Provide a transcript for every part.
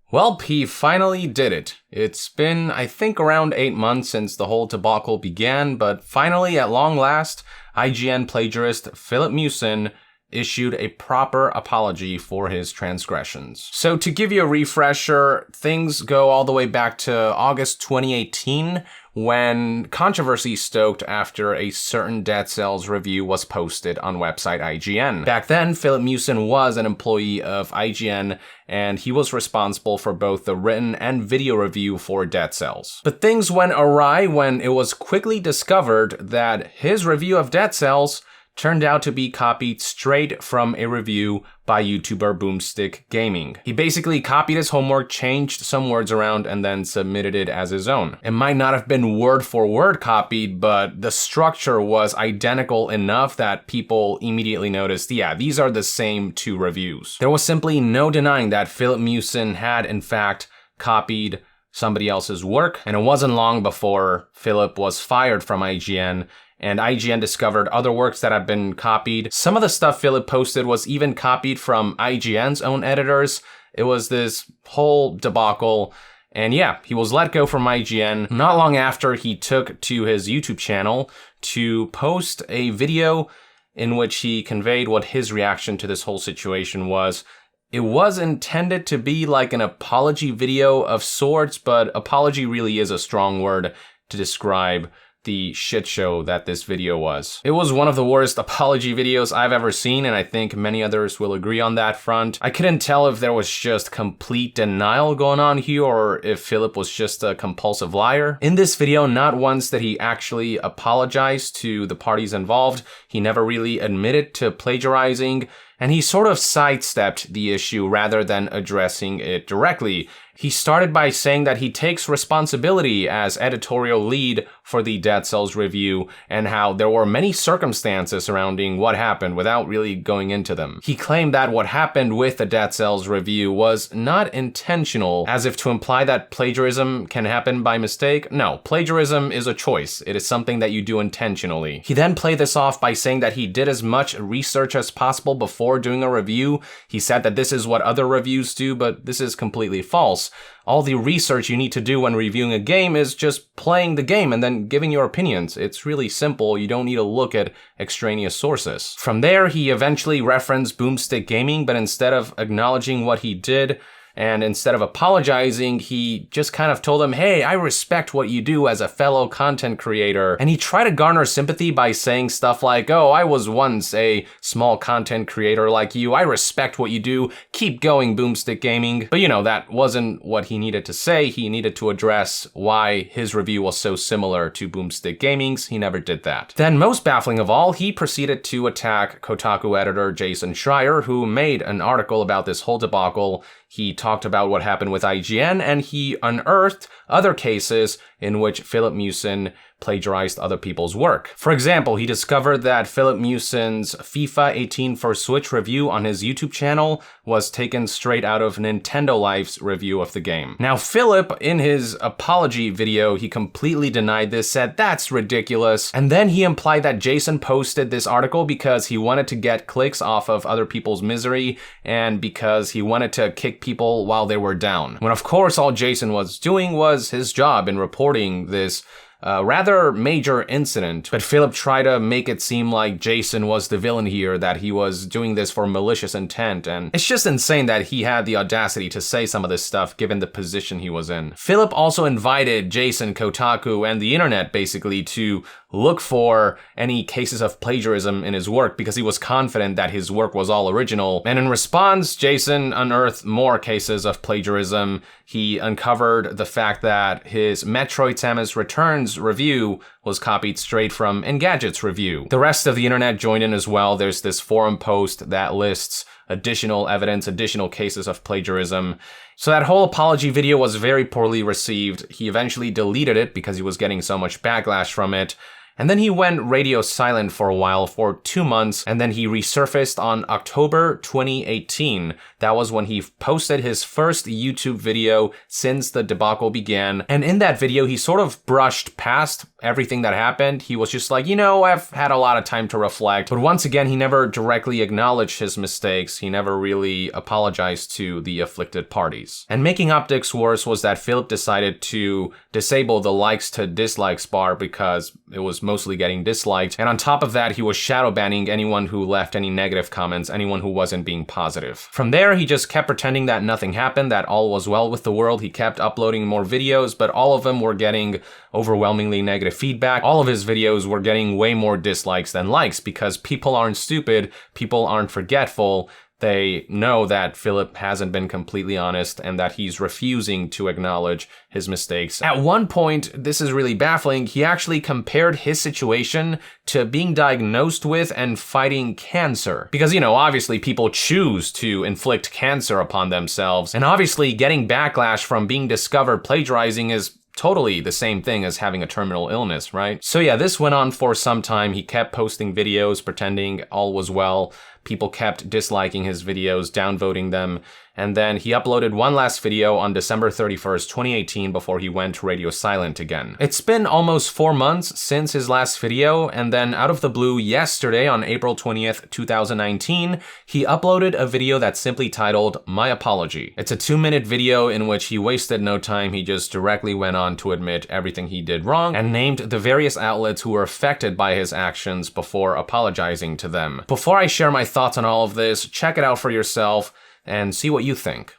Well, he finally did it. It's been, I think, around 8 months since the whole debacle began, but finally, at long last, IGN plagiarist Filip Miucin issued a proper apology for his transgressions. So to give you a refresher, things go all the way back to August 2018, when controversy stoked after a certain Dead Cells review was posted on website IGN. Back then, Filip Miucin was an employee of IGN, and he was responsible for both the written and video review for Dead Cells. But things went awry when it was quickly discovered that his review of Dead Cells turned out to be copied straight from a review by YouTuber Boomstick Gaming. He basically copied his homework, changed some words around, and then submitted it as his own. It might not have been word for word copied, but the structure was identical enough that people immediately noticed, yeah, these are the same two reviews. There was simply no denying that Filip Miucin had, in fact, copied somebody else's work, and it wasn't long before Filip was fired from IGN, and IGN discovered other works that had been copied. Some of the stuff Filip posted was even copied from IGN's own editors. It was this whole debacle. And yeah, he was let go from IGN. Not long after, he took to his YouTube channel to post a video in which he conveyed what his reaction to this whole situation was. It was intended to be like an apology video of sorts, but apology really is a strong word to describe the shit show that this video was. It was one of the worst apology videos I've ever seen, and I think many others will agree on that front. I couldn't tell if there was just complete denial going on here or if Filip was just a compulsive liar. In this video, not once did he actually apologize to the parties involved. He never really admitted to plagiarizing, and he sort of sidestepped the issue rather than addressing it directly. He started by saying that he takes responsibility as editorial lead for the Dead Cells review and how there were many circumstances surrounding what happened without really going into them. He claimed that what happened with the Dead Cells review was not intentional, as if to imply that plagiarism can happen by mistake. No, plagiarism is a choice. It is something that you do intentionally. He then played this off by saying that he did as much research as possible before doing a review. He said that this is what other reviews do, but this is completely false. All the research you need to do when reviewing a game is just playing the game and then giving your opinions. It's really simple. You don't need to look at extraneous sources. From there, he eventually referenced Boomstick Gaming, but instead of acknowledging what he did, and instead of apologizing, he just kind of told him, hey, I respect what you do as a fellow content creator. And he tried to garner sympathy by saying stuff like, oh, I was once a small content creator like you. I respect what you do. Keep going, Boomstick Gaming. But you know, that wasn't what he needed to say. He needed to address why his review was so similar to Boomstick Gaming's. He never did that. Then, most baffling of all, he proceeded to attack Kotaku editor Jason Schreier, who made an article about this whole debacle. He talked about what happened with IGN, and he unearthed other cases in which Filip Miucin plagiarized other people's work. For example, he discovered that Filip Miucin's FIFA 18 for Switch review on his YouTube channel was taken straight out of Nintendo Life's review of the game. Now, Filip, in his apology video, he completely denied this, said that's ridiculous, and then he implied that Jason posted this article because he wanted to get clicks off of other people's misery and because he wanted to kick people while they were down. When of course all Jason was doing was his job in reporting this rather major incident, but Filip tried to make it seem like Jason was the villain here, that he was doing this for malicious intent, and it's just insane that he had the audacity to say some of this stuff given the position he was in. Filip also invited Jason, Kotaku, and the internet basically to look for any cases of plagiarism in his work because he was confident that his work was all original. And in response, Jason unearthed more cases of plagiarism. He uncovered the fact that his Metroid Samus Returns review was copied straight from Engadget's review. The rest of the internet joined in as well. There's this forum post that lists additional evidence, additional cases of plagiarism. So that whole apology video was very poorly received. He eventually deleted it because he was getting so much backlash from it. And then he went radio silent for a while, for 2 months, and then he resurfaced on October 2018 That was when he posted his first YouTube video since the debacle began. And in that video, he sort of brushed past everything that happened. He was just like, I've had a lot of time to reflect. But once again, he never directly acknowledged his mistakes. He never really apologized to the afflicted parties. And making optics worse was that Filip decided to disable the likes to dislikes bar because it was mostly getting disliked. And on top of that, he was shadow banning anyone who left any negative comments, anyone who wasn't being positive. From there, he just kept pretending that nothing happened, that all was well with the world. He kept uploading more videos, but all of them were getting overwhelmingly negative feedback. All of his videos were getting way more dislikes than likes because people aren't stupid, people aren't forgetful. They know that Filip hasn't been completely honest and that he's refusing to acknowledge his mistakes. At one point, this is really baffling, he actually compared his situation to being diagnosed with and fighting cancer. Because, obviously people choose to inflict cancer upon themselves, and obviously getting backlash from being discovered plagiarizing is totally the same thing as having a terminal illness, right? So yeah, this went on for some time. He kept posting videos pretending all was well. People kept disliking his videos, downvoting them. And then he uploaded one last video on December 31st, 2018 before he went radio silent again. It's been almost 4 months since his last video, and then out of the blue yesterday on April 20th, 2019, he uploaded a video that's simply titled My Apology. It's a 2-minute video in which he wasted no time. He just directly went on to admit everything he did wrong and named the various outlets who were affected by his actions before apologizing to them. Before I share my thoughts on all of this, check it out for yourself and see what you think.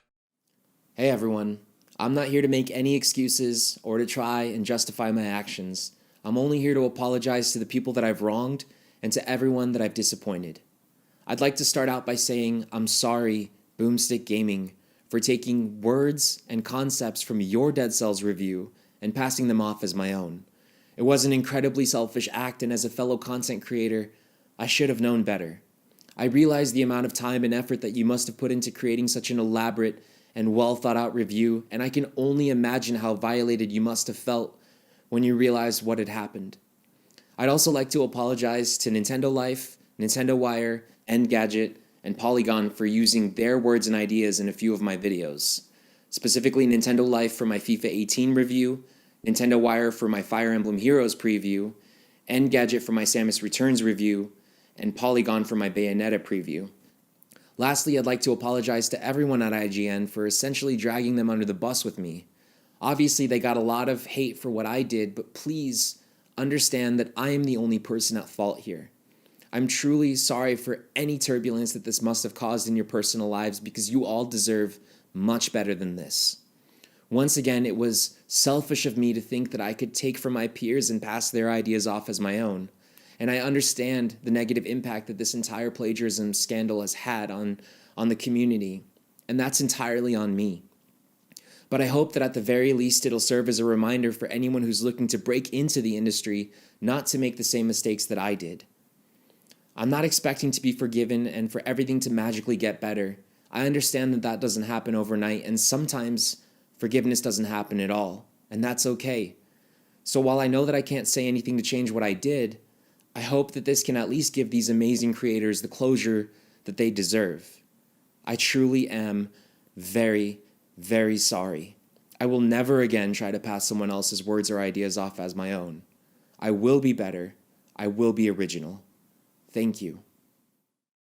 Hey everyone, I'm not here to make any excuses or to try and justify my actions. I'm only here to apologize to the people that I've wronged and to everyone that I've disappointed. I'd like to start out by saying I'm sorry, Boomstick Gaming, for taking words and concepts from your Dead Cells review and passing them off as my own. It was an incredibly selfish act, and as a fellow content creator, I should have known better. I realize the amount of time and effort that you must have put into creating such an elaborate and well thought out review, and I can only imagine how violated you must have felt when you realized what had happened. I'd also like to apologize to Nintendo Life, Nintendo Wire, Engadget, and Polygon for using their words and ideas in a few of my videos. Specifically Nintendo Life for my FIFA 18 review, Nintendo Wire for my Fire Emblem Heroes preview, Engadget for my Samus Returns review, and Polygon for my Bayonetta preview. Lastly, I'd like to apologize to everyone at IGN for essentially dragging them under the bus with me. Obviously, they got a lot of hate for what I did, but please understand that I am the only person at fault here. I'm truly sorry for any turbulence that this must have caused in your personal lives, because you all deserve much better than this. Once again, it was selfish of me to think that I could take from my peers and pass their ideas off as my own. And I understand the negative impact that this entire plagiarism scandal has had on the community, and that's entirely on me. But I hope that at the very least it'll serve as a reminder for anyone who's looking to break into the industry not to make the same mistakes that I did. I'm not expecting to be forgiven and for everything to magically get better. I understand that that doesn't happen overnight, and sometimes forgiveness doesn't happen at all, and that's okay. So while I know that I can't say anything to change what I did, I hope that this can at least give these amazing creators the closure that they deserve. I truly am very, very sorry. I will never again try to pass someone else's words or ideas off as my own. I will be better. I will be original. Thank you.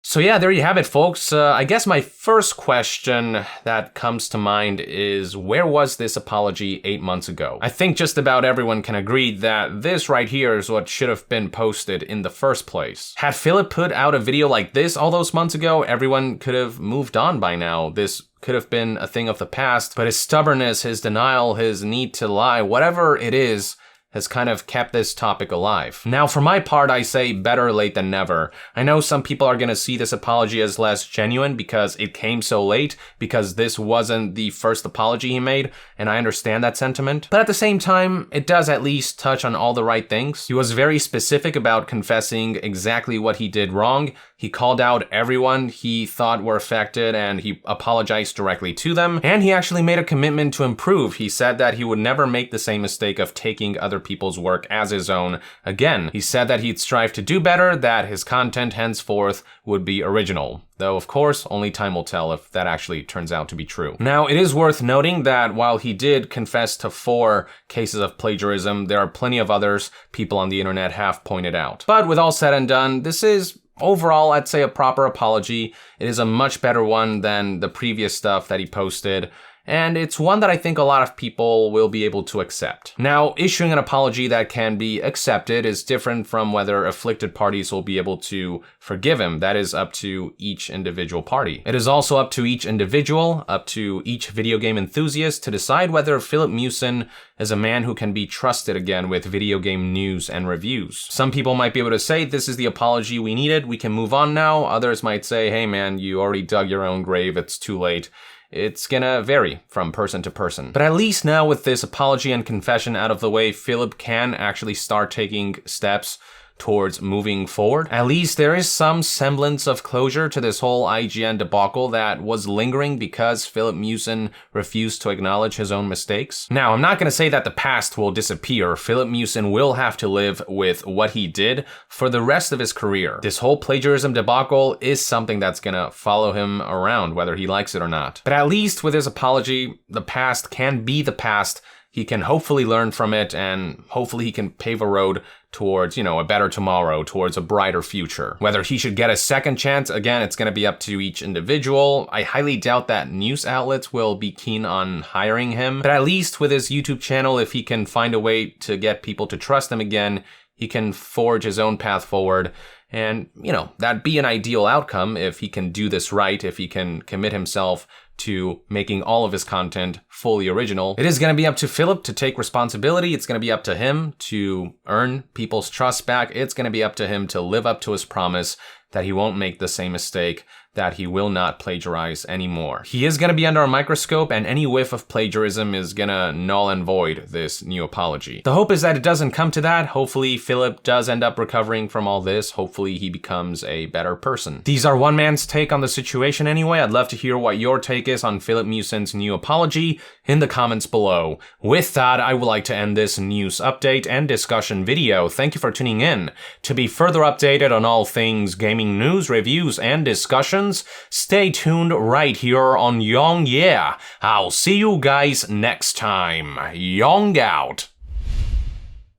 So yeah, there you have it, folks. I guess my first question that comes to mind is, where was this apology 8 months ago? I think just about everyone can agree that this right here is what should have been posted in the first place. Had Filip put out a video like this all those months ago, everyone could have moved on by now. This could have been a thing of the past, but his stubbornness, his denial, his need to lie, whatever it is, has kind of kept this topic alive. Now, for my part, I say better late than never. I know some people are gonna see this apology as less genuine because it came so late, because this wasn't the first apology he made, and I understand that sentiment. But at the same time, it does at least touch on all the right things. He was very specific about confessing exactly what he did wrong. He called out everyone he thought were affected, and he apologized directly to them. And he actually made a commitment to improve. He said that he would never make the same mistake of taking other people's work as his own. Again, he said that he'd strive to do better, that his content henceforth would be original. Though, of course, only time will tell if that actually turns out to be true. Now, it is worth noting that while he did confess to 4 cases of plagiarism, there are plenty of others people on the internet have pointed out. But with all said and done, this is overall, I'd say, a proper apology. It is a much better one than the previous stuff that he posted, and it's one that I think a lot of people will be able to accept. Now, issuing an apology that can be accepted is different from whether afflicted parties will be able to forgive him. That is up to each individual party. It is also up to each individual, up to each video game enthusiast to decide whether Filip Miucin is a man who can be trusted again with video game news and reviews. Some people might be able to say, this is the apology we needed, we can move on now. Others might say, hey man, you already dug your own grave, it's too late. It's gonna vary from person to person. But at least now with this apology and confession out of the way, Filip can actually start taking steps towards moving forward. At least there is some semblance of closure to this whole IGN debacle that was lingering because Filip Miucin refused to acknowledge his own mistakes. Now, I'm not going to say that the past will disappear. Filip Miucin will have to live with what he did for the rest of his career. This whole plagiarism debacle is something that's going to follow him around, whether he likes it or not. But at least with his apology, the past can be the past. He can hopefully learn from it, and hopefully he can pave a road towards, a better tomorrow, towards a brighter future. Whether he should get a second chance, again, it's going to be up to each individual. I highly doubt that news outlets will be keen on hiring him, but at least with his YouTube channel, if he can find a way to get people to trust him again, he can forge his own path forward. And, that'd be an ideal outcome if he can do this right, if he can commit himself to making all of his content fully original. It is going to be up to Filip to take responsibility. It's going to be up to him to earn people's trust back. It's going to be up to him to live up to his promise that he won't make the same mistake, that he will not plagiarize anymore. He is going to be under a microscope, and any whiff of plagiarism is going to null and void this new apology. The hope is that it doesn't come to that. Hopefully Filip does end up recovering from all this. Hopefully he becomes a better person. These are one man's take on the situation anyway. I'd love to hear what your take is on Filip Miucin's new apology in the comments below. With that, I would like to end this news update and discussion video. Thank you for tuning in. To be further updated on all things gaming news, reviews, and discussions, stay tuned right here on Yong Yeah. I'll see you guys next time. Yong out.